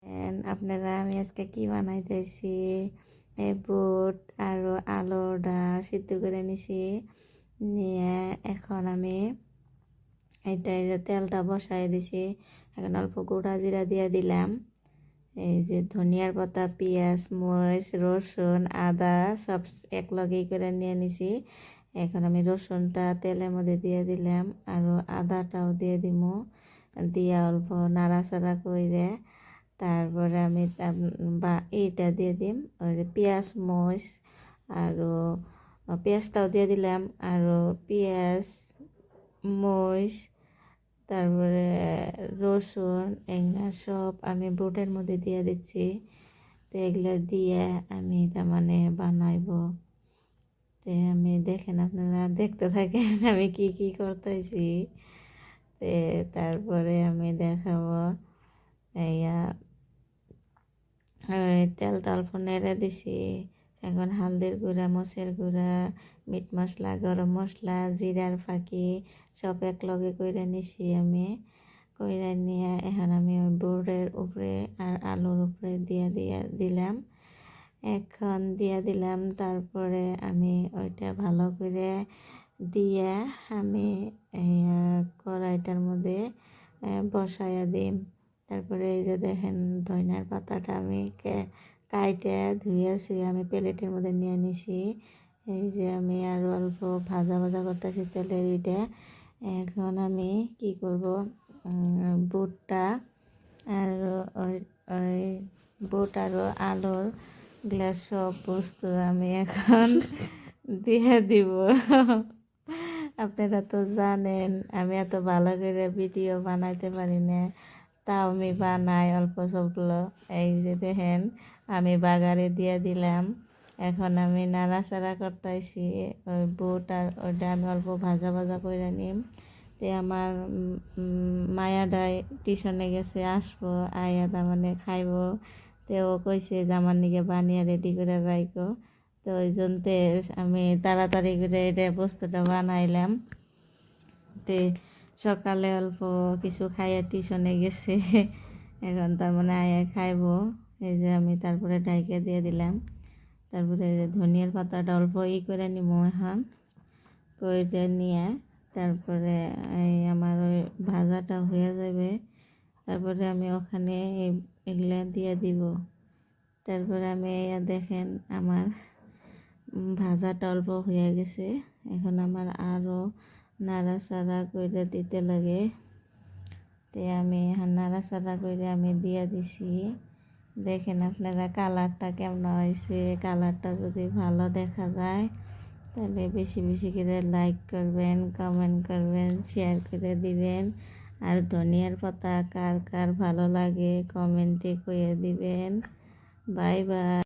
আপনারা আমি আজকে কি বানাইতেছি, এই বুট আর আলুটা সিদ্ধ করে নিছি। নিয়ে এখন আমি এই যে তেলটা বসাই দিছি। এখন অল্প গোটা জিরা দিয়ে দিলাম, এই যে ধনিয়ার পাতা, পেঁয়াজ, মরিচ, রসুন, আদা সব এক লগেই করে নিয়ে নিছি। এখন আমি রসুনটা তেলের মধ্যে দিয়ে দিলাম আর আদাটাও দিয়ে দিব, দিয়ে অল্প নাড়াচাড়া করে তারপরে আমি বা এইটা দিয়ে দিম, ওই যে পেঁয়াজ, মরিচ আরও পেঁয়াজটাও দিয়ে দিলাম, আরও পেঁয়াজ, মরিচ, তারপরে রসুন, এগুলা সব আমি বুটের মধ্যে দিয়ে দিচ্ছি। তো এগুলো দিয়ে আমি তার মানে বানাইব। তো আমি দেখেন, আপনারা দেখতে থাকেন আমি কি কি করতেছি। তারপরে আমি দেখাবো। তেলটা অল্প নেড়ে দিছি। এখন হালদির গুঁড়া, মরিচের গুঁড়া, মিট মশলা, গরম মশলা, জিরার ফাঁকি সব এক লগে কইরা নিছি আমি। কইরা নিয়ে এখন আমি ওই বুটের উপরে আর আলুর উপরে দিলাম। এখন দিয়ে দিলাম, তারপরে আমি ওইটা ভালো করে দিয়ে আমি কড়াইটার মধ্যে বসাইয়া দিই। তারপরে এই যে দেখেন ধনিয়ার পাতাটা আমি কাইটে ধুয়ে শুয়ে আমি প্লেটের মধ্যে নিয়ে নিছি। এই যে আমি আরও অল্প ভাজা ভাজা করতেছি তেলের এটা। এখন আমি কি করব, বুটটা আর ওই বুট আর আলুর গ্লাস সব বস্তু আমি এখন দিয়ে দিব। আপনারা তো জানেন আমি এত ভালো করে ভিডিও বানাইতে পারি না, তাও আমি বানাই অল্প সবগুলো। এই যে দেখেন আমি বাগারে দিয়ে দিলাম। এখন আমি নাড়াচাড়া করতেছি ওই বুট আর ওইটা আমি অল্প ভাজা ভাজা করে নিম। তো আমার মায়াডাই টিউশনে গেছে, আসবো আয়া তার মানে খাইব। তো ও কইছে যে আমার নিকে বানিয়ে রেডি করে রাখো। তো ওই জন্য আমি তাড়াতাড়ি করে এটা বস্তুটা বানাইলাম। তে সকালে অল্প কিছু খাইয়া টিউশনে গেছে, এখন তার মানে আয়া খাইব। এই যে আমি তারপরে ঢাইকে দিয়ে দিলাম। তারপরে ধনিয়ার পাতাটা অল্প করে নিব এখন, করে নিয়ে তারপরে এই আমার ওই ভাজাটা হয়ে যাবে। তারপরে আমি ওখানে এগুলা দিয়ে দিব। তারপরে আমি দেখেন আমার ভাজাটা অল্প হয়ে গেছে। এখন আমার আরও নাড়াচাড়া করে দিতে লাগে। তো আমি নাড়াচাড়া করে আমি দিয়ে দিছি। দেখেন আপনারা কালারটা কেমন হয়েছে। কালারটা যদি ভালো দেখা যায় তাহলে বেশি বেশি করে লাইক করবেন, কমেন্ট করবেন, শেয়ার করে দিবেন। আর ধনিয়ার পাতা কার কার ভালো লাগে কমেন্টে কইয়ে দিবেন। Bye bye.